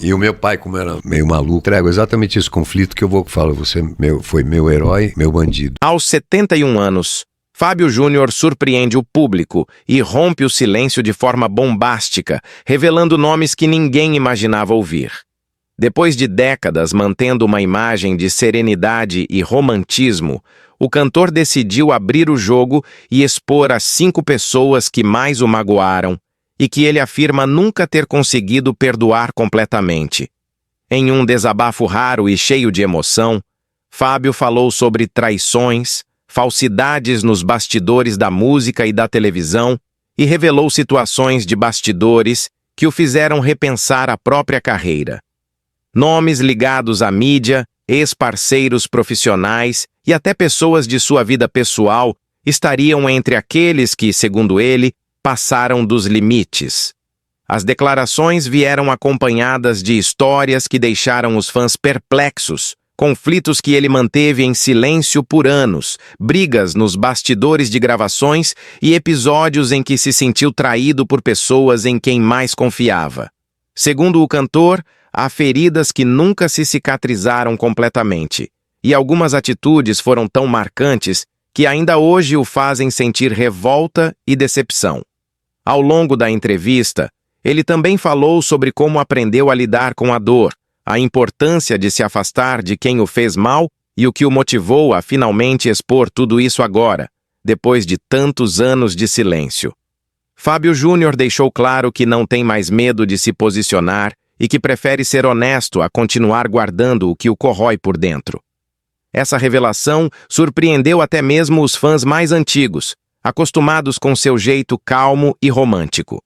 E o meu pai, como era meio maluco, trago exatamente esse conflito que eu vou falar. Você foi meu herói, meu bandido. Aos 71 anos, Fábio Júnior surpreende o público e rompe o silêncio de forma bombástica, revelando nomes que ninguém imaginava ouvir. Depois de décadas mantendo uma imagem de serenidade e romantismo, o cantor decidiu abrir o jogo e expor as 5 pessoas que mais o magoaram e que ele afirma nunca ter conseguido perdoar completamente. Em um desabafo raro e cheio de emoção, Fábio falou sobre traições, falsidades nos bastidores da música e da televisão e revelou situações de bastidores que o fizeram repensar a própria carreira. Nomes ligados à mídia, ex-parceiros profissionais e até pessoas de sua vida pessoal estariam entre aqueles que, segundo ele, passaram dos limites. As declarações vieram acompanhadas de histórias que deixaram os fãs perplexos, conflitos que ele manteve em silêncio por anos, brigas nos bastidores de gravações e episódios em que se sentiu traído por pessoas em quem mais confiava. Segundo o cantor, há feridas que nunca se cicatrizaram completamente, e algumas atitudes foram tão marcantes que ainda hoje o fazem sentir revolta e decepção. Ao longo da entrevista, ele também falou sobre como aprendeu a lidar com a dor, a importância de se afastar de quem o fez mal e o que o motivou a finalmente expor tudo isso agora, depois de tantos anos de silêncio. Fábio Júnior deixou claro que não tem mais medo de se posicionar e que prefere ser honesto a continuar guardando o que o corrói por dentro. Essa revelação surpreendeu até mesmo os fãs mais antigos, acostumados com seu jeito calmo e romântico.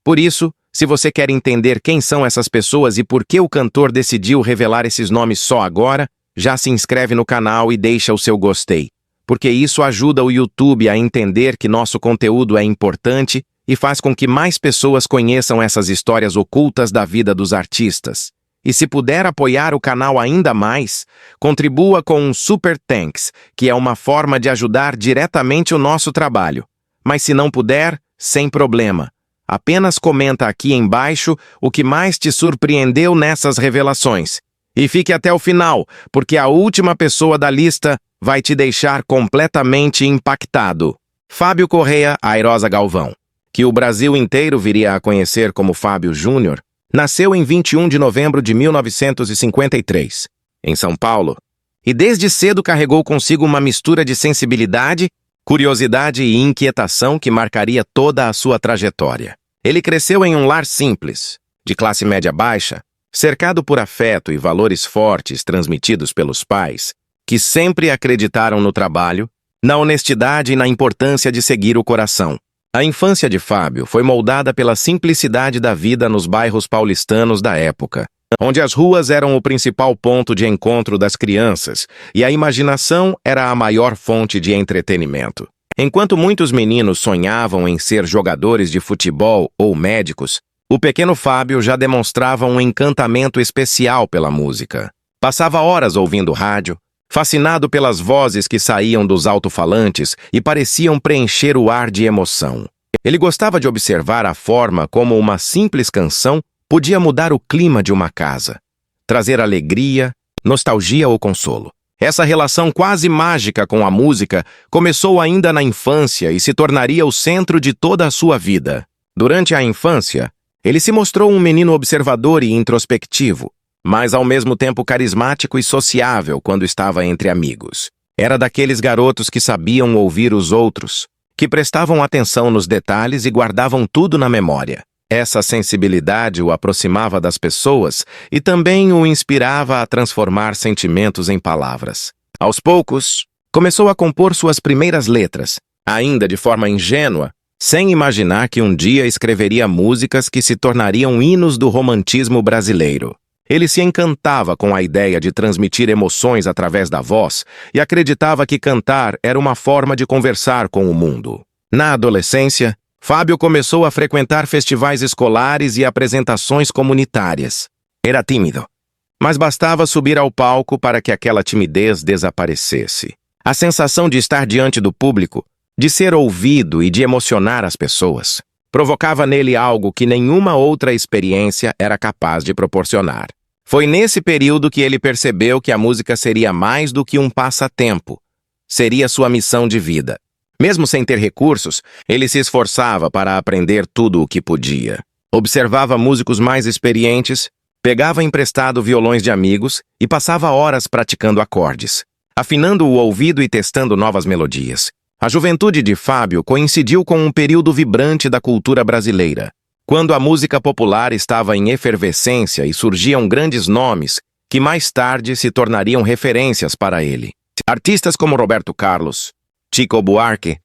Por isso, se você quer entender quem são essas pessoas e por que o cantor decidiu revelar esses nomes só agora, já se inscreve no canal e deixa o seu gostei, porque isso ajuda o YouTube a entender que nosso conteúdo é importante e faz com que mais pessoas conheçam essas histórias ocultas da vida dos artistas. E se puder apoiar o canal ainda mais, contribua com um Super Thanks, que é uma forma de ajudar diretamente o nosso trabalho. Mas se não puder, sem problema. Apenas comenta aqui embaixo o que mais te surpreendeu nessas revelações. E fique até o final, porque a última pessoa da lista vai te deixar completamente impactado. Fábio Correia Airosa Galvão, que o Brasil inteiro viria a conhecer como Fábio Júnior, nasceu em 21 de novembro de 1953, em São Paulo, e desde cedo carregou consigo uma mistura de sensibilidade, curiosidade e inquietação que marcaria toda a sua trajetória. Ele cresceu em um lar simples, de classe média baixa, cercado por afeto e valores fortes transmitidos pelos pais, que sempre acreditaram no trabalho, na honestidade e na importância de seguir o coração. A infância de Fábio foi moldada pela simplicidade da vida nos bairros paulistanos da época, onde as ruas eram o principal ponto de encontro das crianças e a imaginação era a maior fonte de entretenimento. Enquanto muitos meninos sonhavam em ser jogadores de futebol ou médicos, o pequeno Fábio já demonstrava um encantamento especial pela música. Passava horas ouvindo rádio, fascinado pelas vozes que saíam dos alto-falantes e pareciam preencher o ar de emoção. Ele gostava de observar a forma como uma simples canção podia mudar o clima de uma casa, trazer alegria, nostalgia ou consolo. Essa relação quase mágica com a música começou ainda na infância e se tornaria o centro de toda a sua vida. Durante a infância, ele se mostrou um menino observador e introspectivo, mas ao mesmo tempo carismático e sociável quando estava entre amigos. Era daqueles garotos que sabiam ouvir os outros, que prestavam atenção nos detalhes e guardavam tudo na memória. Essa sensibilidade o aproximava das pessoas e também o inspirava a transformar sentimentos em palavras. Aos poucos, começou a compor suas primeiras letras, ainda de forma ingênua, sem imaginar que um dia escreveria músicas que se tornariam hinos do romantismo brasileiro. Ele se encantava com a ideia de transmitir emoções através da voz e acreditava que cantar era uma forma de conversar com o mundo. Na adolescência, Fábio começou a frequentar festivais escolares e apresentações comunitárias. Era tímido, mas bastava subir ao palco para que aquela timidez desaparecesse. A sensação de estar diante do público, de ser ouvido e de emocionar as pessoas, provocava nele algo que nenhuma outra experiência era capaz de proporcionar. Foi nesse período que ele percebeu que a música seria mais do que um passatempo. Seria sua missão de vida. Mesmo sem ter recursos, ele se esforçava para aprender tudo o que podia. Observava músicos mais experientes, pegava emprestado violões de amigos e passava horas praticando acordes, afinando o ouvido e testando novas melodias. A juventude de Fábio coincidiu com um período vibrante da cultura brasileira, quando a música popular estava em efervescência e surgiam grandes nomes que mais tarde se tornariam referências para ele. Artistas como Roberto Carlos, Chico Buarque,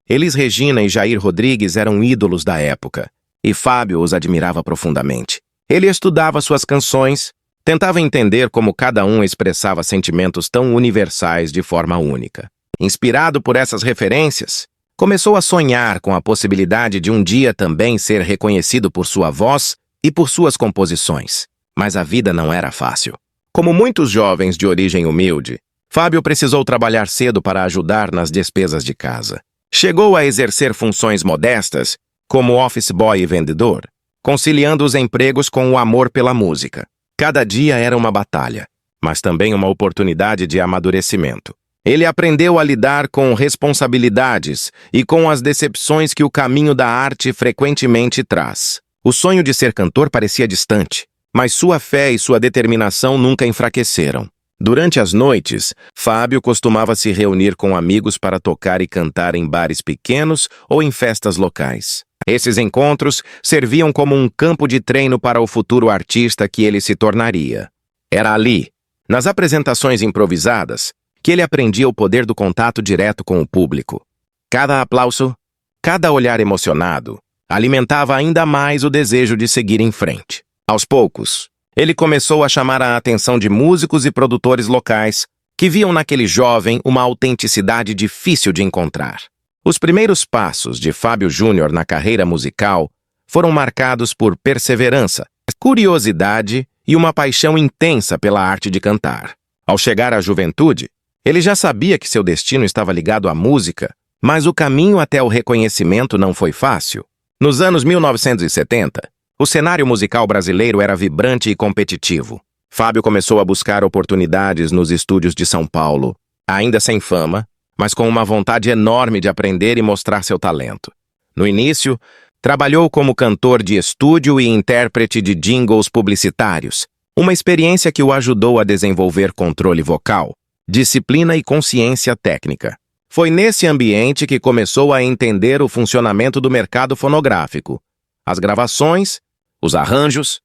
Elis Regina e Jair Rodrigues eram ídolos da época, e Fábio os admirava profundamente. Ele estudava suas canções, tentava entender como cada um expressava sentimentos tão universais de forma única. Inspirado por essas referências, começou a sonhar com a possibilidade de um dia também ser reconhecido por sua voz e por suas composições. Mas a vida não era fácil. Como muitos jovens de origem humilde, Fábio precisou trabalhar cedo para ajudar nas despesas de casa. Chegou a exercer funções modestas, como office boy e vendedor, conciliando os empregos com o amor pela música. Cada dia era uma batalha, mas também uma oportunidade de amadurecimento. Ele aprendeu a lidar com responsabilidades e com as decepções que o caminho da arte frequentemente traz. O sonho de ser cantor parecia distante, mas sua fé e sua determinação nunca enfraqueceram. Durante as noites, Fábio costumava se reunir com amigos para tocar e cantar em bares pequenos ou em festas locais. Esses encontros serviam como um campo de treino para o futuro artista que ele se tornaria. Era ali, nas apresentações improvisadas, que ele aprendia o poder do contato direto com o público. Cada aplauso, cada olhar emocionado, alimentava ainda mais o desejo de seguir em frente. Aos poucos, ele começou a chamar a atenção de músicos e produtores locais que viam naquele jovem uma autenticidade difícil de encontrar. Os primeiros passos de Fábio Júnior na carreira musical foram marcados por perseverança, curiosidade e uma paixão intensa pela arte de cantar. Ao chegar à juventude, ele já sabia que seu destino estava ligado à música, mas o caminho até o reconhecimento não foi fácil. Nos anos 1970, o cenário musical brasileiro era vibrante e competitivo. Fábio começou a buscar oportunidades nos estúdios de São Paulo, ainda sem fama, mas com uma vontade enorme de aprender e mostrar seu talento. No início, trabalhou como cantor de estúdio e intérprete de jingles publicitários, uma experiência que o ajudou a desenvolver controle vocal, disciplina e consciência técnica. Foi nesse ambiente que começou a entender o funcionamento do mercado fonográfico, as gravações, os arranjos,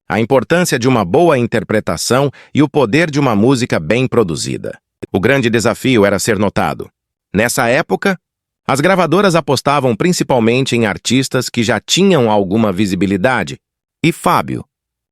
a importância de uma boa interpretação e o poder de uma música bem produzida. O grande desafio era ser notado. Nessa época, as gravadoras apostavam principalmente em artistas que já tinham alguma visibilidade, e Fábio,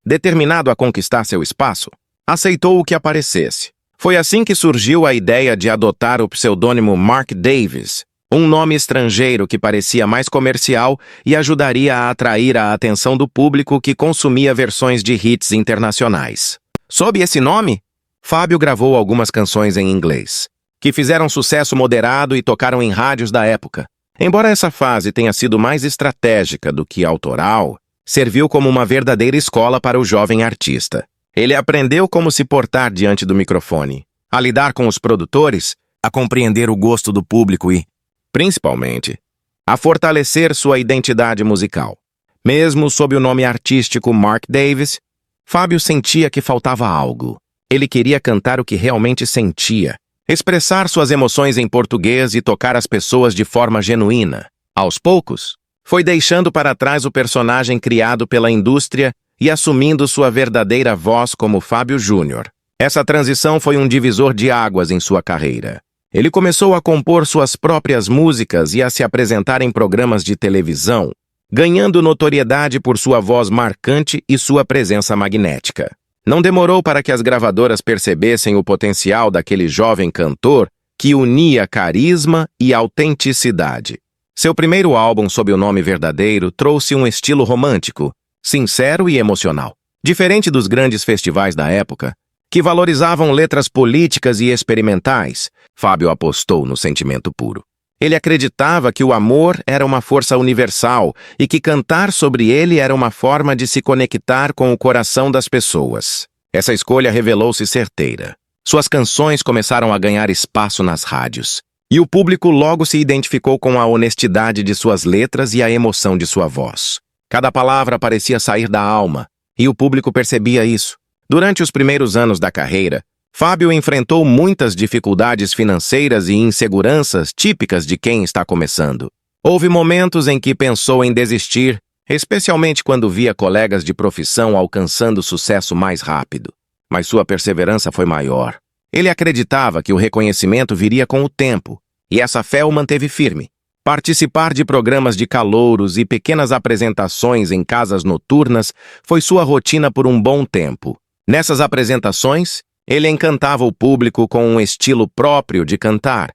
determinado a conquistar seu espaço, aceitou o que aparecesse. Foi assim que surgiu a ideia de adotar o pseudônimo Mark Davis, um nome estrangeiro que parecia mais comercial e ajudaria a atrair a atenção do público que consumia versões de hits internacionais. Sob esse nome, Fábio gravou algumas canções em inglês, que fizeram sucesso moderado e tocaram em rádios da época. Embora essa fase tenha sido mais estratégica do que autoral, serviu como uma verdadeira escola para o jovem artista. Ele aprendeu como se portar diante do microfone, a lidar com os produtores, a compreender o gosto do público e, principalmente, a fortalecer sua identidade musical. Mesmo sob o nome artístico Mark Davis, Fábio sentia que faltava algo. Ele queria cantar o que realmente sentia, expressar suas emoções em português e tocar as pessoas de forma genuína. Aos poucos, foi deixando para trás o personagem criado pela indústria e assumindo sua verdadeira voz como Fábio Júnior. Essa transição foi um divisor de águas em sua carreira. Ele começou a compor suas próprias músicas e a se apresentar em programas de televisão, ganhando notoriedade por sua voz marcante e sua presença magnética. Não demorou para que as gravadoras percebessem o potencial daquele jovem cantor que unia carisma e autenticidade. Seu primeiro álbum sob o nome verdadeiro trouxe um estilo romântico, sincero e emocional. Diferente dos grandes festivais da época, que valorizavam letras políticas e experimentais, Fábio apostou no sentimento puro. Ele acreditava que o amor era uma força universal e que cantar sobre ele era uma forma de se conectar com o coração das pessoas. Essa escolha revelou-se certeira. Suas canções começaram a ganhar espaço nas rádios, e o público logo se identificou com a honestidade de suas letras e a emoção de sua voz. Cada palavra parecia sair da alma, e o público percebia isso. Durante os primeiros anos da carreira, Fábio enfrentou muitas dificuldades financeiras e inseguranças típicas de quem está começando. Houve momentos em que pensou em desistir, especialmente quando via colegas de profissão alcançando sucesso mais rápido. Mas sua perseverança foi maior. Ele acreditava que o reconhecimento viria com o tempo, e essa fé o manteve firme. Participar de programas de calouros e pequenas apresentações em casas noturnas foi sua rotina por um bom tempo. Nessas apresentações, ele encantava o público com um estilo próprio de cantar,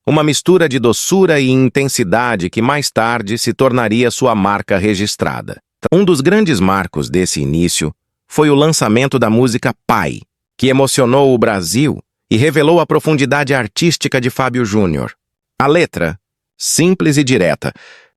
uma mistura de doçura e intensidade que mais tarde se tornaria sua marca registrada. Um dos grandes marcos desse início foi o lançamento da música Pai, que emocionou o Brasil e revelou a profundidade artística de Fábio Júnior. A letra, simples e direta,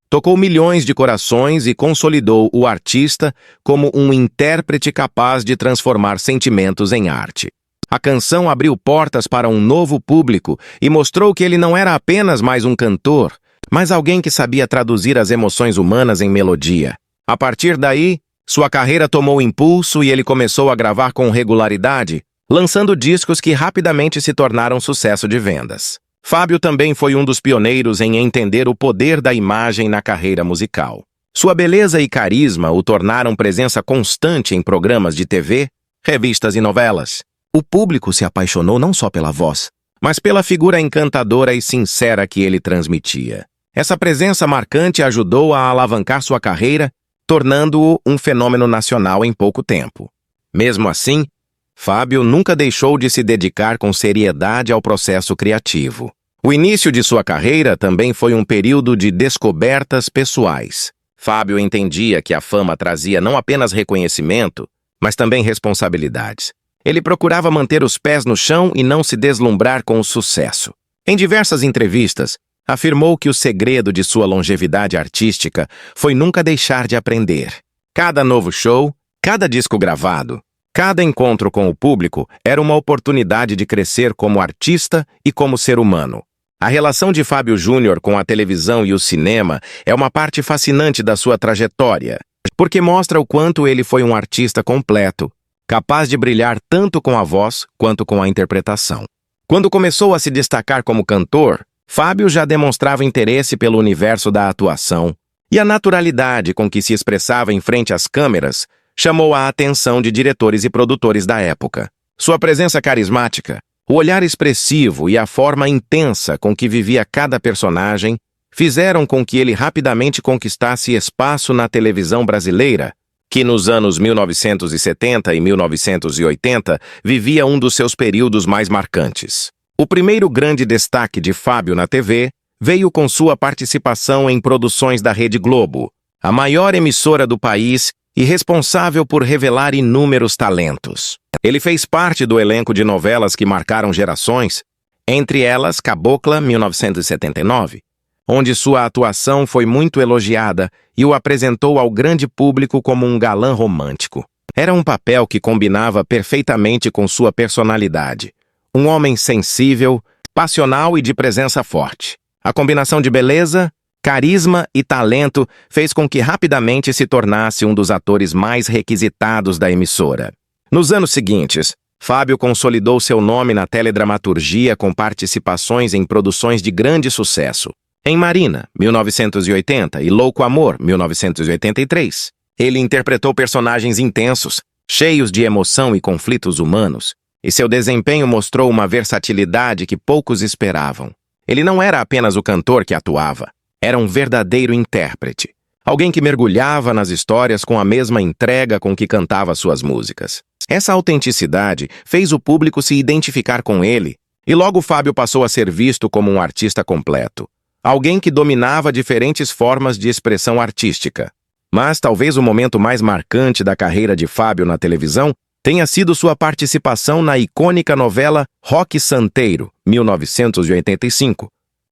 tocou milhões de corações e consolidou o artista como um intérprete capaz de transformar sentimentos em arte. A canção abriu portas para um novo público e mostrou que ele não era apenas mais um cantor, mas alguém que sabia traduzir as emoções humanas em melodia. A partir daí, sua carreira tomou impulso e ele começou a gravar com regularidade, lançando discos que rapidamente se tornaram sucesso de vendas. Fábio também foi um dos pioneiros em entender o poder da imagem na carreira musical. Sua beleza e carisma o tornaram presença constante em programas de TV, revistas e novelas. O público se apaixonou não só pela voz, mas pela figura encantadora e sincera que ele transmitia. Essa presença marcante ajudou a alavancar sua carreira, tornando-o um fenômeno nacional em pouco tempo. Mesmo assim, Fábio nunca deixou de se dedicar com seriedade ao processo criativo. O início de sua carreira também foi um período de descobertas pessoais. Fábio entendia que a fama trazia não apenas reconhecimento, mas também responsabilidades. Ele procurava manter os pés no chão e não se deslumbrar com o sucesso. Em diversas entrevistas, afirmou que o segredo de sua longevidade artística foi nunca deixar de aprender. Cada novo show, cada disco gravado, cada encontro com o público era uma oportunidade de crescer como artista e como ser humano. A relação de Fábio Júnior com a televisão e o cinema é uma parte fascinante da sua trajetória, porque mostra o quanto ele foi um artista completo, capaz de brilhar tanto com a voz quanto com a interpretação. Quando começou a se destacar como cantor, Fábio já demonstrava interesse pelo universo da atuação, e a naturalidade com que se expressava em frente às câmeras chamou a atenção de diretores e produtores da época. Sua presença carismática, o olhar expressivo e a forma intensa com que vivia cada personagem fizeram com que ele rapidamente conquistasse espaço na televisão brasileira, que nos anos 1970 e 1980 vivia um dos seus períodos mais marcantes. O primeiro grande destaque de Fábio na TV veio com sua participação em produções da Rede Globo, a maior emissora do país e responsável por revelar inúmeros talentos. Ele fez parte do elenco de novelas que marcaram gerações, entre elas Cabocla, 1979, onde sua atuação foi muito elogiada e o apresentou ao grande público como um galã romântico. Era um papel que combinava perfeitamente com sua personalidade. Um homem sensível, passional e de presença forte. A combinação de beleza, carisma e talento fez com que rapidamente se tornasse um dos atores mais requisitados da emissora. Nos anos seguintes, Fábio consolidou seu nome na teledramaturgia com participações em produções de grande sucesso. Em Marina, 1980, e Louco Amor, 1983, ele interpretou personagens intensos, cheios de emoção e conflitos humanos, e seu desempenho mostrou uma versatilidade que poucos esperavam. Ele não era apenas o cantor que atuava, era um verdadeiro intérprete, alguém que mergulhava nas histórias com a mesma entrega com que cantava suas músicas. Essa autenticidade fez o público se identificar com ele, e logo Fábio passou a ser visto como um artista completo. Alguém que dominava diferentes formas de expressão artística. Mas talvez o momento mais marcante da carreira de Fábio na televisão tenha sido sua participação na icônica novela Roque Santeiro, 1985.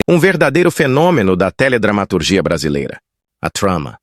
Um verdadeiro fenômeno da teledramaturgia brasileira. A trama,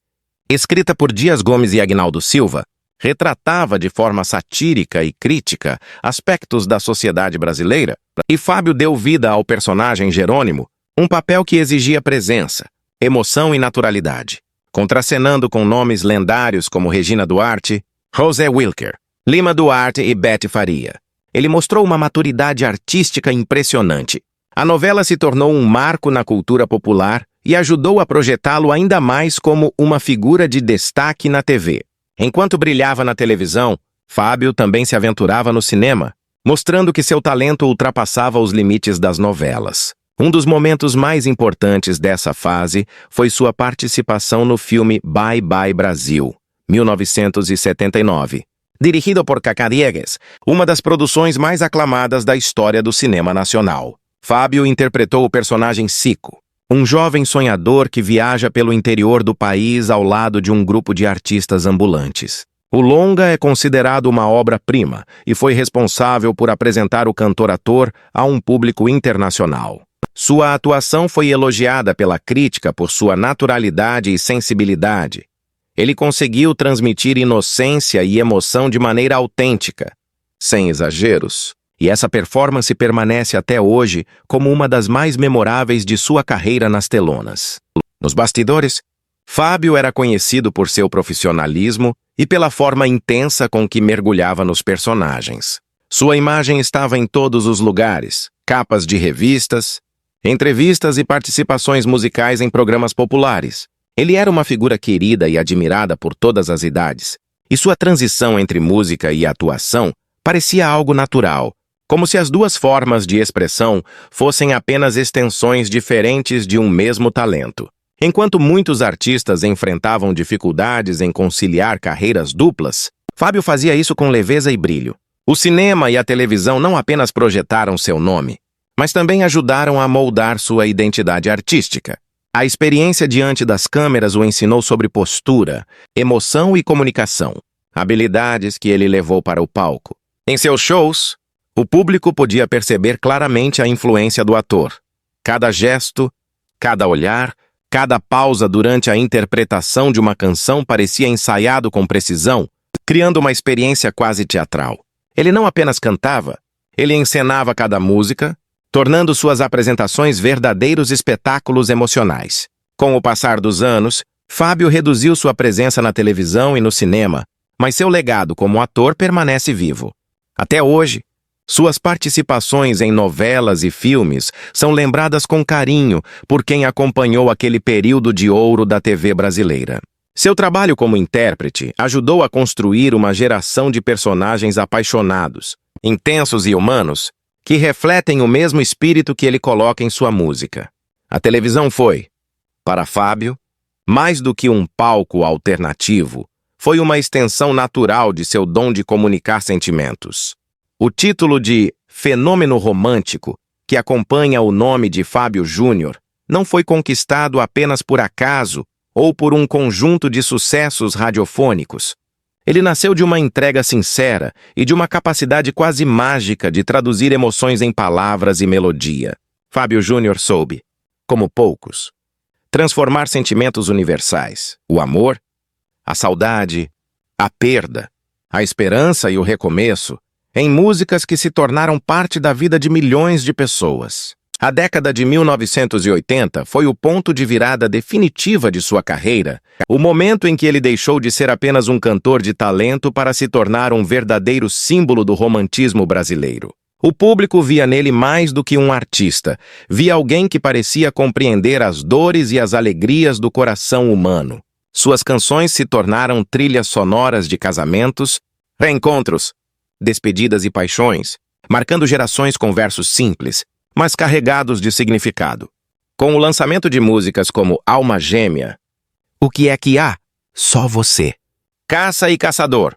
escrita por Dias Gomes e Aguinaldo Silva, retratava de forma satírica e crítica aspectos da sociedade brasileira, e Fábio deu vida ao personagem Jerônimo, um papel que exigia presença, emoção e naturalidade, contracenando com nomes lendários como Regina Duarte, José Wilker, Lima Duarte e Betty Faria. Ele mostrou uma maturidade artística impressionante. A novela se tornou um marco na cultura popular e ajudou a projetá-lo ainda mais como uma figura de destaque na TV. Enquanto brilhava na televisão, Fábio também se aventurava no cinema, mostrando que seu talento ultrapassava os limites das novelas. Um dos momentos mais importantes dessa fase foi sua participação no filme Bye Bye Brasil, 1979, dirigido por Cacá Diegues, uma das produções mais aclamadas da história do cinema nacional. Fábio interpretou o personagem Cico, um jovem sonhador que viaja pelo interior do país ao lado de um grupo de artistas ambulantes. O longa é considerado uma obra-prima e foi responsável por apresentar o cantor-ator a um público internacional. Sua atuação foi elogiada pela crítica por sua naturalidade e sensibilidade. Ele conseguiu transmitir inocência e emoção de maneira autêntica, sem exageros. E essa performance permanece até hoje como uma das mais memoráveis de sua carreira nas telonas. Nos bastidores, Fábio era conhecido por seu profissionalismo e pela forma intensa com que mergulhava nos personagens. Sua imagem estava em todos os lugares, capas de revistas, entrevistas e participações musicais em programas populares. Ele era uma figura querida e admirada por todas as idades, e sua transição entre música e atuação parecia algo natural, como se as duas formas de expressão fossem apenas extensões diferentes de um mesmo talento. Enquanto muitos artistas enfrentavam dificuldades em conciliar carreiras duplas, Fábio fazia isso com leveza e brilho. O cinema e a televisão não apenas projetaram seu nome, mas também ajudaram a moldar sua identidade artística. A experiência diante das câmeras o ensinou sobre postura, emoção e comunicação, habilidades que ele levou para o palco. Em seus shows, o público podia perceber claramente a influência do ator. Cada gesto, cada olhar, cada pausa durante a interpretação de uma canção parecia ensaiado com precisão, criando uma experiência quase teatral. Ele não apenas cantava, ele encenava cada música, tornando suas apresentações verdadeiros espetáculos emocionais. Com o passar dos anos, Fábio reduziu sua presença na televisão e no cinema, mas seu legado como ator permanece vivo. Até hoje, suas participações em novelas e filmes são lembradas com carinho por quem acompanhou aquele período de ouro da TV brasileira. Seu trabalho como intérprete ajudou a construir uma geração de personagens apaixonados, intensos e humanos, que refletem o mesmo espírito que ele coloca em sua música. A televisão foi, para Fábio, mais do que um palco alternativo, foi uma extensão natural de seu dom de comunicar sentimentos. O título de Fenômeno Romântico, que acompanha o nome de Fábio Júnior, não foi conquistado apenas por acaso ou por um conjunto de sucessos radiofônicos. Ele nasceu de uma entrega sincera e de uma capacidade quase mágica de traduzir emoções em palavras e melodia. Fábio Júnior soube, como poucos, transformar sentimentos universais, o amor, a saudade, a perda, a esperança e o recomeço, em músicas que se tornaram parte da vida de milhões de pessoas. A década de 1980 foi o ponto de virada definitiva de sua carreira, o momento em que ele deixou de ser apenas um cantor de talento para se tornar um verdadeiro símbolo do romantismo brasileiro. O público via nele mais do que um artista, via alguém que parecia compreender as dores e as alegrias do coração humano. Suas canções se tornaram trilhas sonoras de casamentos, reencontros, despedidas e paixões, marcando gerações com versos simples, mas carregados de significado. Com o lançamento de músicas como Alma Gêmea, O que é que há? Só você. Caça e Caçador,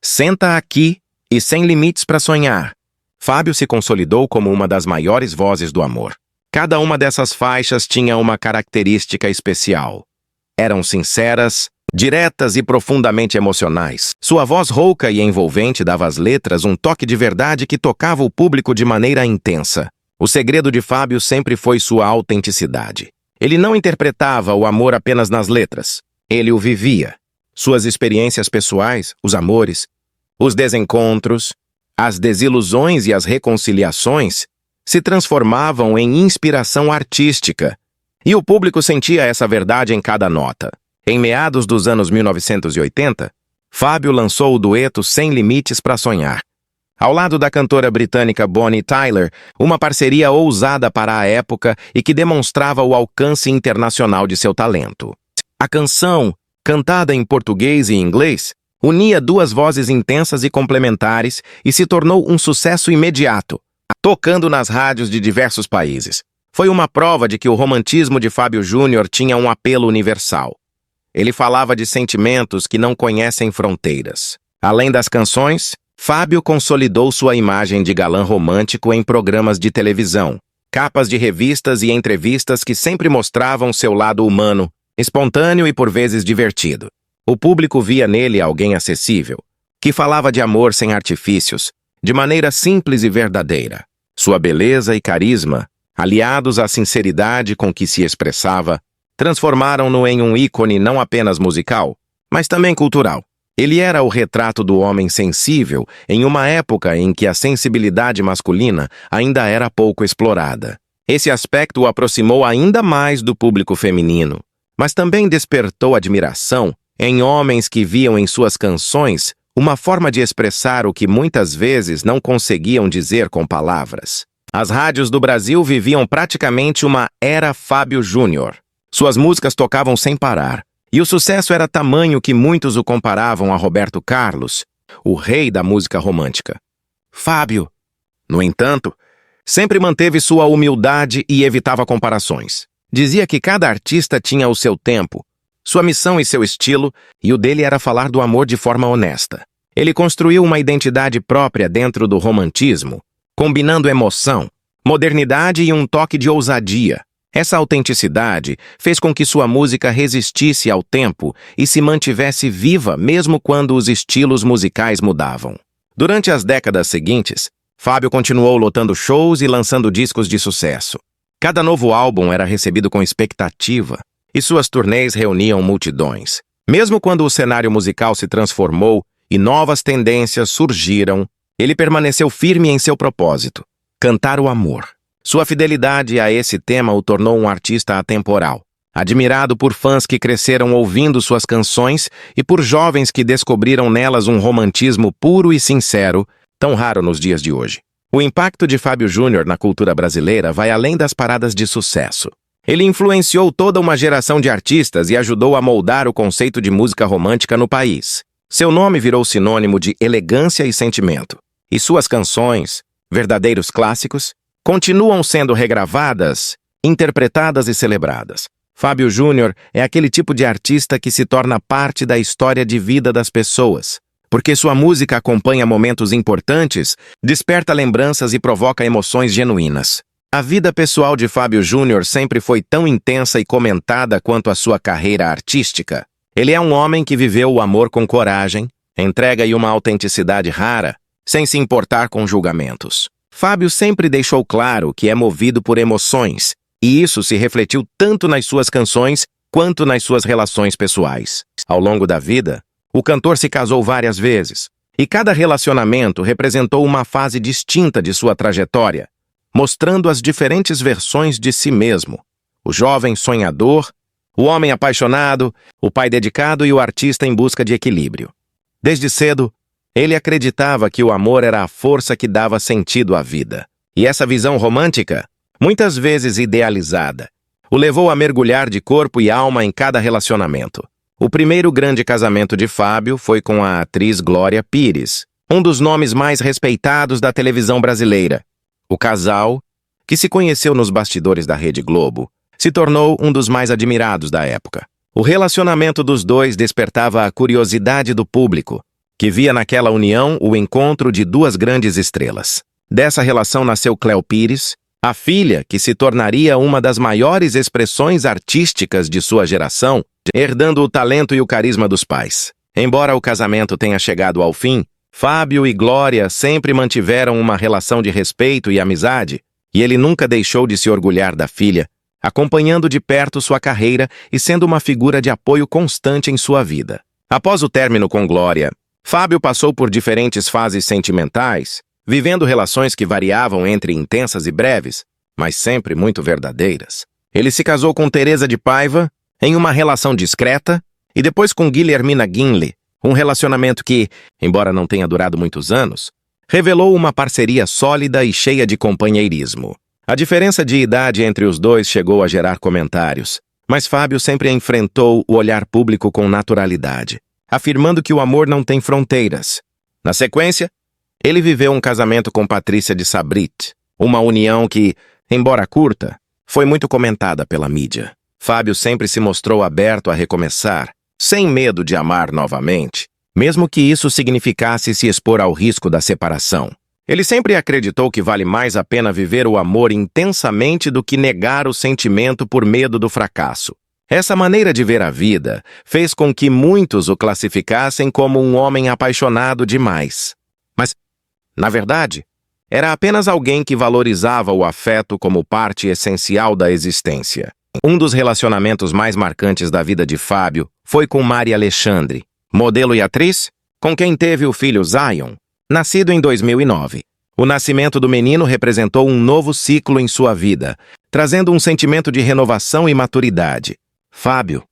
Senta aqui e Sem limites para sonhar, Fábio se consolidou como uma das maiores vozes do amor. Cada uma dessas faixas tinha uma característica especial. Eram sinceras, diretas e profundamente emocionais. Sua voz rouca e envolvente dava às letras um toque de verdade que tocava o público de maneira intensa. O segredo de Fábio sempre foi sua autenticidade. Ele não interpretava o amor apenas nas letras. Ele o vivia. Suas experiências pessoais, os amores, os desencontros, as desilusões e as reconciliações se transformavam em inspiração artística. E o público sentia essa verdade em cada nota. Em meados dos anos 1980, Fábio lançou o dueto Sem Limites para Sonhar. Ao lado da cantora britânica Bonnie Tyler, uma parceria ousada para a época e que demonstrava o alcance internacional de seu talento. A canção, cantada em português e inglês, unia duas vozes intensas e complementares e se tornou um sucesso imediato, tocando nas rádios de diversos países. Foi uma prova de que o romantismo de Fábio Júnior tinha um apelo universal. Ele falava de sentimentos que não conhecem fronteiras. Além das canções, Fábio consolidou sua imagem de galã romântico em programas de televisão, capas de revistas e entrevistas que sempre mostravam seu lado humano, espontâneo e por vezes divertido. O público via nele alguém acessível, que falava de amor sem artifícios, de maneira simples e verdadeira. Sua beleza e carisma, aliados à sinceridade com que se expressava, transformaram-no em um ícone não apenas musical, mas também cultural. Ele era o retrato do homem sensível em uma época em que a sensibilidade masculina ainda era pouco explorada. Esse aspecto o aproximou ainda mais do público feminino, mas também despertou admiração em homens que viam em suas canções uma forma de expressar o que muitas vezes não conseguiam dizer com palavras. As rádios do Brasil viviam praticamente uma era Fábio Júnior. Suas músicas tocavam sem parar, e o sucesso era tamanho que muitos o comparavam a Roberto Carlos, o rei da música romântica. Fábio, no entanto, sempre manteve sua humildade e evitava comparações. Dizia que cada artista tinha o seu tempo, sua missão e seu estilo, e o dele era falar do amor de forma honesta. Ele construiu uma identidade própria dentro do romantismo, combinando emoção, modernidade e um toque de ousadia. Essa autenticidade fez com que sua música resistisse ao tempo e se mantivesse viva mesmo quando os estilos musicais mudavam. Durante as décadas seguintes, Fábio continuou lotando shows e lançando discos de sucesso. Cada novo álbum era recebido com expectativa, e suas turnês reuniam multidões. Mesmo quando o cenário musical se transformou e novas tendências surgiram, ele permaneceu firme em seu propósito: cantar o amor. Sua fidelidade a esse tema o tornou um artista atemporal, admirado por fãs que cresceram ouvindo suas canções e por jovens que descobriram nelas um romantismo puro e sincero, tão raro nos dias de hoje. O impacto de Fábio Júnior na cultura brasileira vai além das paradas de sucesso. Ele influenciou toda uma geração de artistas e ajudou a moldar o conceito de música romântica no país. Seu nome virou sinônimo de elegância e sentimento, e suas canções, verdadeiros clássicos, continuam sendo regravadas, interpretadas e celebradas. Fábio Júnior é aquele tipo de artista que se torna parte da história de vida das pessoas, porque sua música acompanha momentos importantes, desperta lembranças e provoca emoções genuínas. A vida pessoal de Fábio Júnior sempre foi tão intensa e comentada quanto a sua carreira artística. Ele é um homem que viveu o amor com coragem, entrega e uma autenticidade rara, sem se importar com julgamentos. Fábio sempre deixou claro que é movido por emoções, e isso se refletiu tanto nas suas canções quanto nas suas relações pessoais. Ao longo da vida, o cantor se casou várias vezes, e cada relacionamento representou uma fase distinta de sua trajetória, mostrando as diferentes versões de si mesmo: o jovem sonhador, o homem apaixonado, o pai dedicado e o artista em busca de equilíbrio. Desde cedo, ele acreditava que o amor era a força que dava sentido à vida. E essa visão romântica, muitas vezes idealizada, o levou a mergulhar de corpo e alma em cada relacionamento. O primeiro grande casamento de Fábio foi com a atriz Glória Pires, um dos nomes mais respeitados da televisão brasileira. O casal, que se conheceu nos bastidores da Rede Globo, se tornou um dos mais admirados da época. O relacionamento dos dois despertava a curiosidade do público, que via naquela união o encontro de duas grandes estrelas. Dessa relação nasceu Cléo Pires, a filha que se tornaria uma das maiores expressões artísticas de sua geração, herdando o talento e o carisma dos pais. Embora o casamento tenha chegado ao fim, Fábio e Glória sempre mantiveram uma relação de respeito e amizade, e ele nunca deixou de se orgulhar da filha, acompanhando de perto sua carreira e sendo uma figura de apoio constante em sua vida. Após o término com Glória, Fábio passou por diferentes fases sentimentais, vivendo relações que variavam entre intensas e breves, mas sempre muito verdadeiras. Ele se casou com Teresa de Paiva, em uma relação discreta, e depois com Guilhermina Ginle, um relacionamento que, embora não tenha durado muitos anos, revelou uma parceria sólida e cheia de companheirismo. A diferença de idade entre os dois chegou a gerar comentários, mas Fábio sempre enfrentou o olhar público com naturalidade, afirmando que o amor não tem fronteiras. Na sequência, ele viveu um casamento com Patrícia de Sabrit, uma união que, embora curta, foi muito comentada pela mídia. Fábio sempre se mostrou aberto a recomeçar, sem medo de amar novamente, mesmo que isso significasse se expor ao risco da separação. Ele sempre acreditou que vale mais a pena viver o amor intensamente do que negar o sentimento por medo do fracasso. Essa maneira de ver a vida fez com que muitos o classificassem como um homem apaixonado demais. Mas, na verdade, era apenas alguém que valorizava o afeto como parte essencial da existência. Um dos relacionamentos mais marcantes da vida de Fábio foi com Mari Alexandre, modelo e atriz, com quem teve o filho Zion, nascido em 2009. O nascimento do menino representou um novo ciclo em sua vida, trazendo um sentimento de renovação e maturidade. Fábio,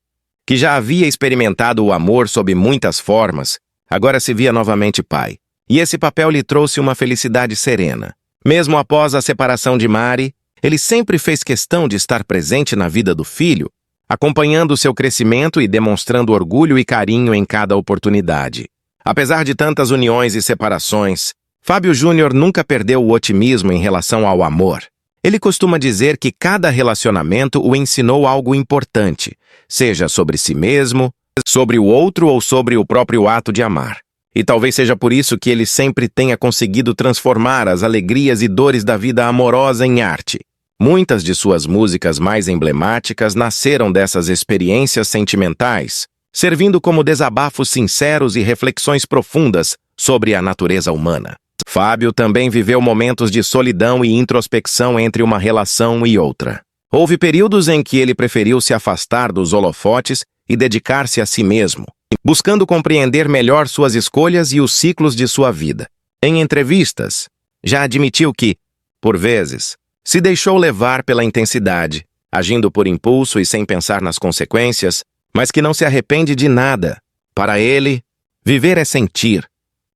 que já havia experimentado o amor sob muitas formas, agora se via novamente pai. E esse papel lhe trouxe uma felicidade serena. Mesmo após a separação de Mari, ele sempre fez questão de estar presente na vida do filho, acompanhando seu crescimento e demonstrando orgulho e carinho em cada oportunidade. Apesar de tantas uniões e separações, Fábio Júnior nunca perdeu o otimismo em relação ao amor. Ele costuma dizer que cada relacionamento o ensinou algo importante, seja sobre si mesmo, sobre o outro ou sobre o próprio ato de amar. E talvez seja por isso que ele sempre tenha conseguido transformar as alegrias e dores da vida amorosa em arte. Muitas de suas músicas mais emblemáticas nasceram dessas experiências sentimentais, servindo como desabafos sinceros e reflexões profundas sobre a natureza humana. Fábio também viveu momentos de solidão e introspecção entre uma relação e outra. Houve períodos em que ele preferiu se afastar dos holofotes e dedicar-se a si mesmo, buscando compreender melhor suas escolhas e os ciclos de sua vida. Em entrevistas, já admitiu que, por vezes, se deixou levar pela intensidade, agindo por impulso e sem pensar nas consequências, mas que não se arrepende de nada. Para ele, viver é sentir,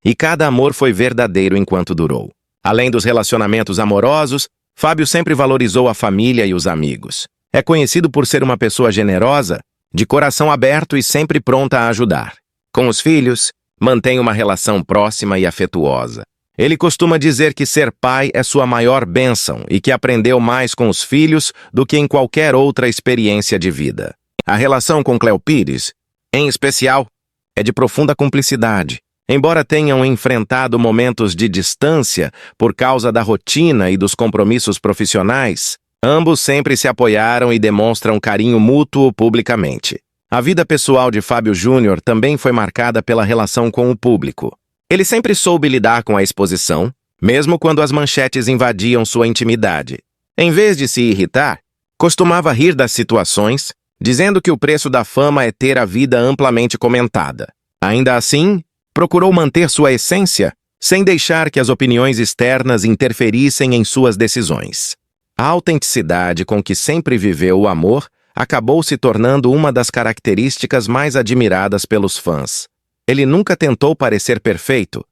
e cada amor foi verdadeiro enquanto durou. Além dos relacionamentos amorosos, Fábio sempre valorizou a família e os amigos. É conhecido por ser uma pessoa generosa, de coração aberto e sempre pronta a ajudar. Com os filhos, mantém uma relação próxima e afetuosa. Ele costuma dizer que ser pai é sua maior bênção e que aprendeu mais com os filhos do que em qualquer outra experiência de vida. A relação com Cléo Pires, em especial, é de profunda cumplicidade. Embora tenham enfrentado momentos de distância por causa da rotina e dos compromissos profissionais, ambos sempre se apoiaram e demonstram carinho mútuo publicamente. A vida pessoal de Fábio Júnior também foi marcada pela relação com o público. Ele sempre soube lidar com a exposição, mesmo quando as manchetes invadiam sua intimidade. Em vez de se irritar, costumava rir das situações, dizendo que o preço da fama é ter a vida amplamente comentada. Ainda assim, procurou manter sua essência, sem deixar que as opiniões externas interferissem em suas decisões. A autenticidade com que sempre viveu o amor acabou se tornando uma das características mais admiradas pelos fãs. Ele nunca tentou parecer perfeito,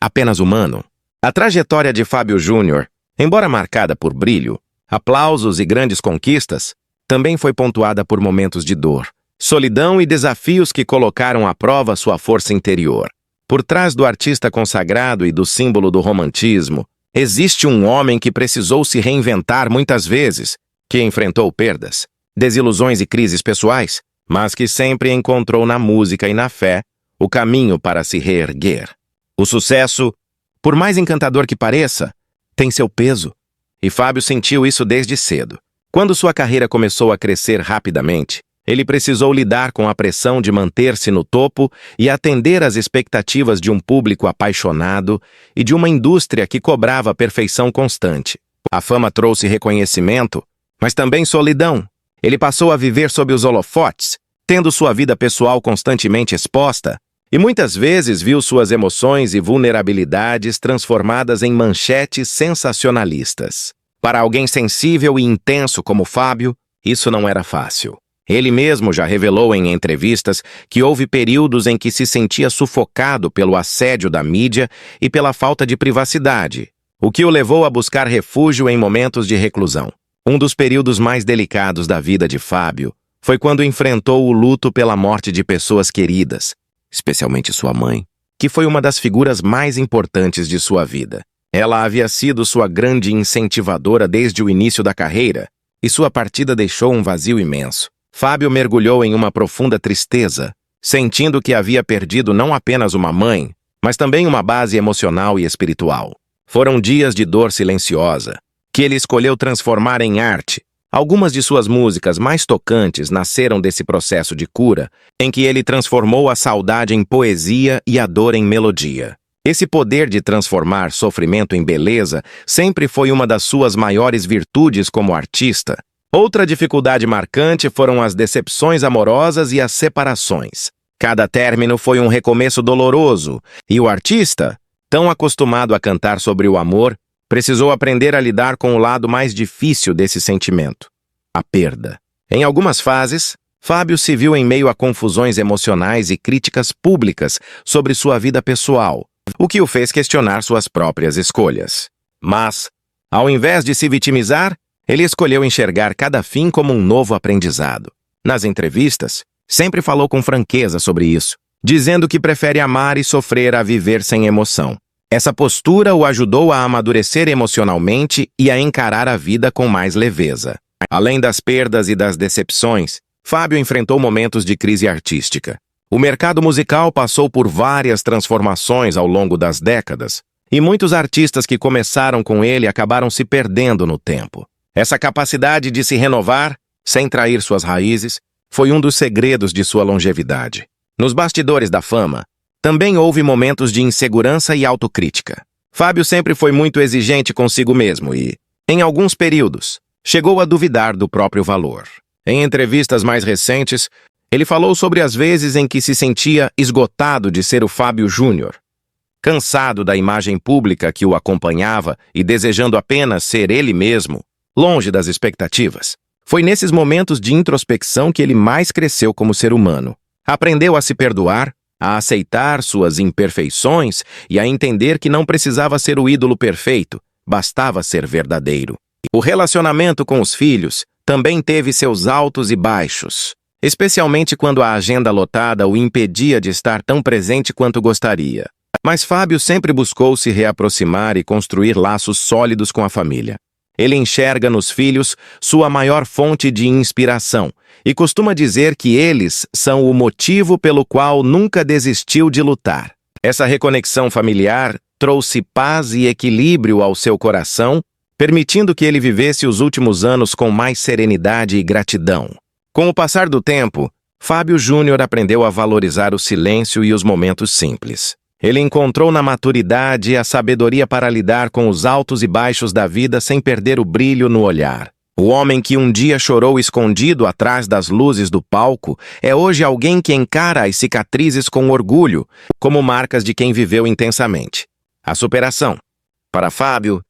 apenas humano. A trajetória de Fábio Júnior, embora marcada por brilho, aplausos e grandes conquistas, também foi pontuada por momentos de dor, solidão e desafios que colocaram à prova sua força interior. Por trás do artista consagrado e do símbolo do romantismo, existe um homem que precisou se reinventar muitas vezes, que enfrentou perdas, desilusões e crises pessoais, mas que sempre encontrou na música e na fé o caminho para se reerguer. O sucesso, por mais encantador que pareça, tem seu peso, e Fábio sentiu isso desde cedo. Quando sua carreira começou a crescer rapidamente, ele precisou lidar com a pressão de manter-se no topo e atender às expectativas de um público apaixonado e de uma indústria que cobrava perfeição constante. A fama trouxe reconhecimento, mas também solidão. Ele passou a viver sob os holofotes, tendo sua vida pessoal constantemente exposta, e muitas vezes viu suas emoções e vulnerabilidades transformadas em manchetes sensacionalistas. Para alguém sensível e intenso como Fábio, isso não era fácil. Ele mesmo já revelou em entrevistas que houve períodos em que se sentia sufocado pelo assédio da mídia e pela falta de privacidade, o que o levou a buscar refúgio em momentos de reclusão. Um dos períodos mais delicados da vida de Fábio foi quando enfrentou o luto pela morte de pessoas queridas, especialmente sua mãe, que foi uma das figuras mais importantes de sua vida. Ela havia sido sua grande incentivadora desde o início da carreira, e sua partida deixou um vazio imenso. Fábio mergulhou em uma profunda tristeza, sentindo que havia perdido não apenas uma mãe, mas também uma base emocional e espiritual. Foram dias de dor silenciosa, que ele escolheu transformar em arte. Algumas de suas músicas mais tocantes nasceram desse processo de cura, em que ele transformou a saudade em poesia e a dor em melodia. Esse poder de transformar sofrimento em beleza sempre foi uma das suas maiores virtudes como artista. Outra dificuldade marcante foram as decepções amorosas e as separações. Cada término foi um recomeço doloroso, e o artista, tão acostumado a cantar sobre o amor, precisou aprender a lidar com o lado mais difícil desse sentimento, a perda. Em algumas fases, Fábio se viu em meio a confusões emocionais e críticas públicas sobre sua vida pessoal, o que o fez questionar suas próprias escolhas. Mas, ao invés de se vitimizar, ele escolheu enxergar cada fim como um novo aprendizado. Nas entrevistas, sempre falou com franqueza sobre isso, dizendo que prefere amar e sofrer a viver sem emoção. Essa postura o ajudou a amadurecer emocionalmente e a encarar a vida com mais leveza. Além das perdas e das decepções, Fábio enfrentou momentos de crise artística. O mercado musical passou por várias transformações ao longo das décadas, e muitos artistas que começaram com ele acabaram se perdendo no tempo. Essa capacidade de se renovar, sem trair suas raízes, foi um dos segredos de sua longevidade. Nos bastidores da fama, também houve momentos de insegurança e autocrítica. Fábio sempre foi muito exigente consigo mesmo e, em alguns períodos, chegou a duvidar do próprio valor. Em entrevistas mais recentes, ele falou sobre as vezes em que se sentia esgotado de ser o Fábio Júnior, cansado da imagem pública que o acompanhava e desejando apenas ser ele mesmo, longe das expectativas. Foi nesses momentos de introspecção que ele mais cresceu como ser humano. Aprendeu a se perdoar, a aceitar suas imperfeições e a entender que não precisava ser o ídolo perfeito, bastava ser verdadeiro. O relacionamento com os filhos também teve seus altos e baixos, especialmente quando a agenda lotada o impedia de estar tão presente quanto gostaria. Mas Fábio sempre buscou se reaproximar e construir laços sólidos com a família. Ele enxerga nos filhos sua maior fonte de inspiração e costuma dizer que eles são o motivo pelo qual nunca desistiu de lutar. Essa reconexão familiar trouxe paz e equilíbrio ao seu coração, permitindo que ele vivesse os últimos anos com mais serenidade e gratidão. Com o passar do tempo, Fábio Júnior aprendeu a valorizar o silêncio e os momentos simples. Ele encontrou na maturidade a sabedoria para lidar com os altos e baixos da vida sem perder o brilho no olhar. O homem que um dia chorou escondido atrás das luzes do palco é hoje alguém que encara as cicatrizes com orgulho, como marcas de quem viveu intensamente. A superação, para Fábio,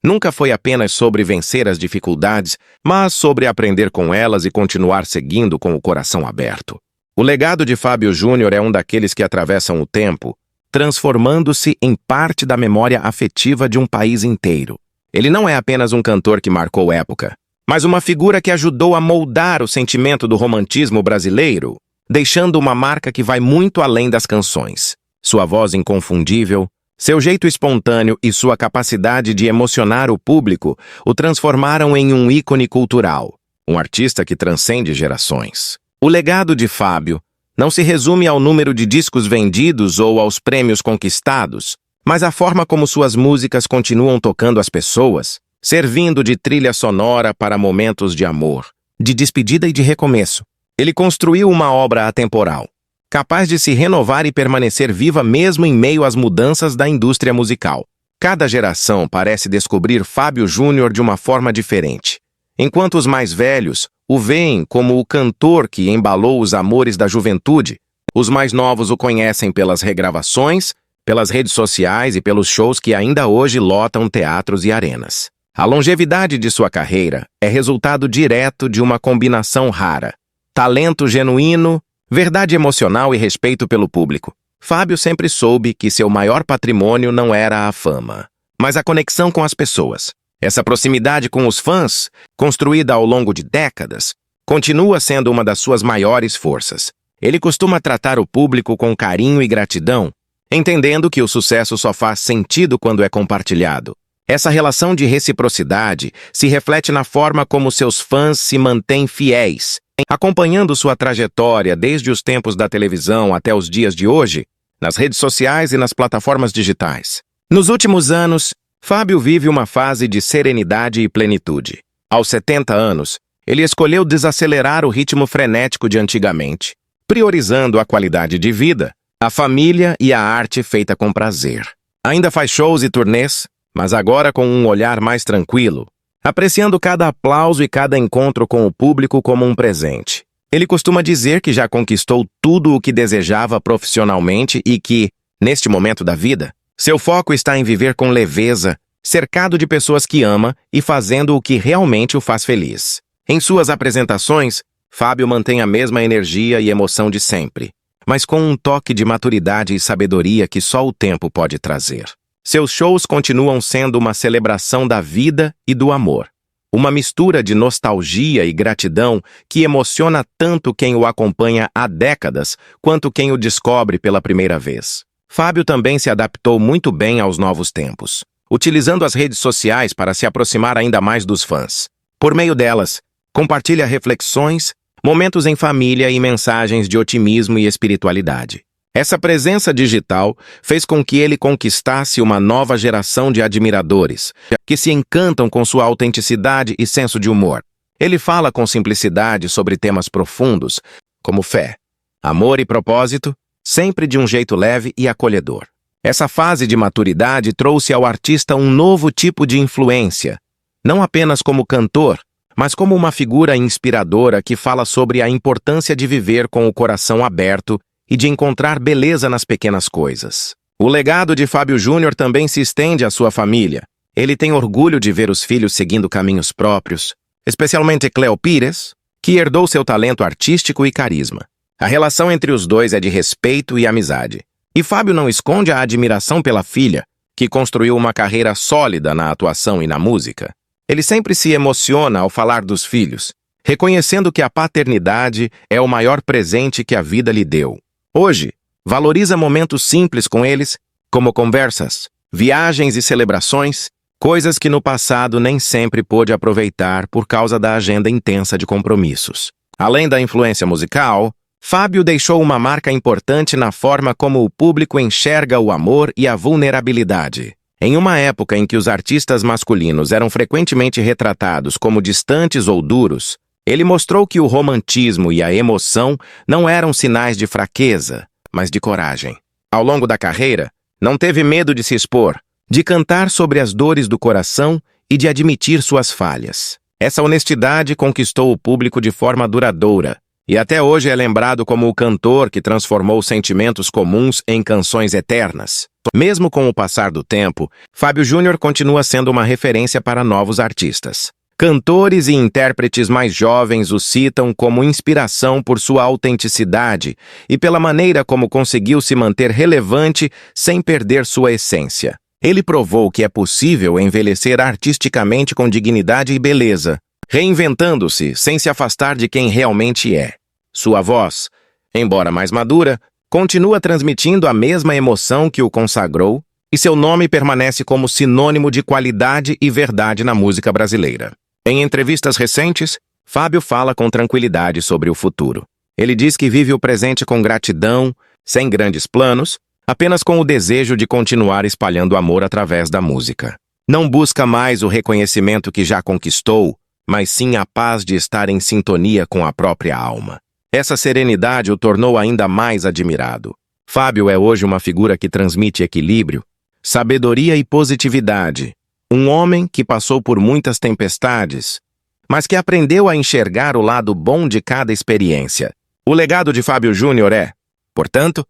nunca foi apenas sobre vencer as dificuldades, mas sobre aprender com elas e continuar seguindo com o coração aberto. O legado de Fábio Júnior é um daqueles que atravessam o tempo, transformando-se em parte da memória afetiva de um país inteiro. Ele não é apenas um cantor que marcou época, mas uma figura que ajudou a moldar o sentimento do romantismo brasileiro, deixando uma marca que vai muito além das canções. Sua voz inconfundível, seu jeito espontâneo e sua capacidade de emocionar o público o transformaram em um ícone cultural, um artista que transcende gerações. O legado de Fábio não se resume ao número de discos vendidos ou aos prêmios conquistados, mas à forma como suas músicas continuam tocando as pessoas, servindo de trilha sonora para momentos de amor, de despedida e de recomeço. Ele construiu uma obra atemporal, capaz de se renovar e permanecer viva mesmo em meio às mudanças da indústria musical. Cada geração parece descobrir Fábio Júnior de uma forma diferente. Enquanto os mais velhos o veem como o cantor que embalou os amores da juventude, os mais novos o conhecem pelas regravações, pelas redes sociais e pelos shows que ainda hoje lotam teatros e arenas. A longevidade de sua carreira é resultado direto de uma combinação rara: talento genuíno, verdade emocional e respeito pelo público. Fábio sempre soube que seu maior patrimônio não era a fama, mas a conexão com as pessoas. Essa proximidade com os fãs, construída ao longo de décadas, continua sendo uma das suas maiores forças. Ele costuma tratar o público com carinho e gratidão, entendendo que o sucesso só faz sentido quando é compartilhado. Essa relação de reciprocidade se reflete na forma como seus fãs se mantêm fiéis, acompanhando sua trajetória desde os tempos da televisão até os dias de hoje, nas redes sociais e nas plataformas digitais. Nos últimos anos, Fábio vive uma fase de serenidade e plenitude. Aos 70 anos, ele escolheu desacelerar o ritmo frenético de antigamente, priorizando a qualidade de vida, a família e a arte feita com prazer. Ainda faz shows e turnês, mas agora com um olhar mais tranquilo, apreciando cada aplauso e cada encontro com o público como um presente. Ele costuma dizer que já conquistou tudo o que desejava profissionalmente e que, neste momento da vida, seu foco está em viver com leveza, cercado de pessoas que ama e fazendo o que realmente o faz feliz. Em suas apresentações, Fábio mantém a mesma energia e emoção de sempre, mas com um toque de maturidade e sabedoria que só o tempo pode trazer. Seus shows continuam sendo uma celebração da vida e do amor. Uma mistura de nostalgia e gratidão que emociona tanto quem o acompanha há décadas quanto quem o descobre pela primeira vez. Fábio também se adaptou muito bem aos novos tempos, utilizando as redes sociais para se aproximar ainda mais dos fãs. Por meio delas, compartilha reflexões, momentos em família e mensagens de otimismo e espiritualidade. Essa presença digital fez com que ele conquistasse uma nova geração de admiradores, que se encantam com sua autenticidade e senso de humor. Ele fala com simplicidade sobre temas profundos, como fé, amor e propósito, sempre de um jeito leve e acolhedor. Essa fase de maturidade trouxe ao artista um novo tipo de influência, não apenas como cantor, mas como uma figura inspiradora que fala sobre a importância de viver com o coração aberto e de encontrar beleza nas pequenas coisas. O legado de Fábio Júnior também se estende à sua família. Ele tem orgulho de ver os filhos seguindo caminhos próprios, especialmente Cleo Pires, que herdou seu talento artístico e carisma. A relação entre os dois é de respeito e amizade. E Fábio não esconde a admiração pela filha, que construiu uma carreira sólida na atuação e na música. Ele sempre se emociona ao falar dos filhos, reconhecendo que a paternidade é o maior presente que a vida lhe deu. Hoje, valoriza momentos simples com eles, como conversas, viagens e celebrações, coisas que no passado nem sempre pôde aproveitar por causa da agenda intensa de compromissos. Além da influência musical, Fábio deixou uma marca importante na forma como o público enxerga o amor e a vulnerabilidade. Em uma época em que os artistas masculinos eram frequentemente retratados como distantes ou duros, ele mostrou que o romantismo e a emoção não eram sinais de fraqueza, mas de coragem. Ao longo da carreira, não teve medo de se expor, de cantar sobre as dores do coração e de admitir suas falhas. Essa honestidade conquistou o público de forma duradoura, e até hoje é lembrado como o cantor que transformou sentimentos comuns em canções eternas. Mesmo com o passar do tempo, Fábio Júnior continua sendo uma referência para novos artistas. Cantores e intérpretes mais jovens o citam como inspiração por sua autenticidade e pela maneira como conseguiu se manter relevante sem perder sua essência. Ele provou que é possível envelhecer artisticamente com dignidade e beleza, reinventando-se sem se afastar de quem realmente é. Sua voz, embora mais madura, continua transmitindo a mesma emoção que o consagrou, e seu nome permanece como sinônimo de qualidade e verdade na música brasileira. Em entrevistas recentes, Fábio fala com tranquilidade sobre o futuro. Ele diz que vive o presente com gratidão, sem grandes planos, apenas com o desejo de continuar espalhando amor através da música. Não busca mais o reconhecimento que já conquistou, mas sim a paz de estar em sintonia com a própria alma. Essa serenidade o tornou ainda mais admirado. Fábio é hoje uma figura que transmite equilíbrio, sabedoria e positividade. Um homem que passou por muitas tempestades, mas que aprendeu a enxergar o lado bom de cada experiência. O legado de Fábio Júnior é, portanto,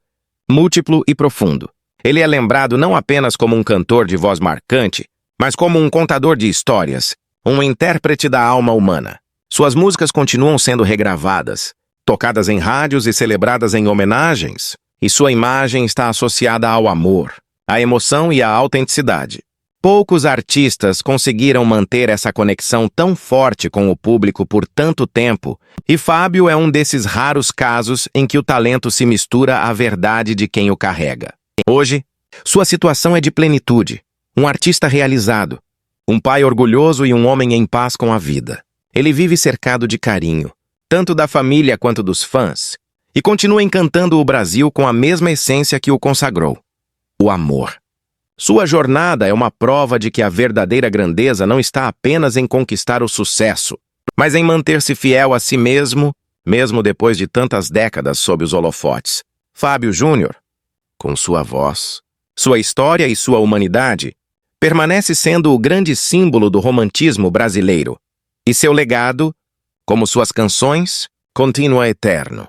múltiplo e profundo. Ele é lembrado não apenas como um cantor de voz marcante, mas como um contador de histórias, um intérprete da alma humana. Suas músicas continuam sendo regravadas, tocadas em rádios e celebradas em homenagens, e sua imagem está associada ao amor, à emoção e à autenticidade. Poucos artistas conseguiram manter essa conexão tão forte com o público por tanto tempo, e Fábio é um desses raros casos em que o talento se mistura à verdade de quem o carrega. Hoje, sua situação é de plenitude, um artista realizado, um pai orgulhoso e um homem em paz com a vida. Ele vive cercado de carinho, tanto da família quanto dos fãs, e continua encantando o Brasil com a mesma essência que o consagrou: o amor. Sua jornada é uma prova de que a verdadeira grandeza não está apenas em conquistar o sucesso, mas em manter-se fiel a si mesmo, mesmo depois de tantas décadas sob os holofotes. Fábio Júnior, com sua voz, sua história e sua humanidade, permanece sendo o grande símbolo do romantismo brasileiro, e seu legado, como suas canções, continua eterno.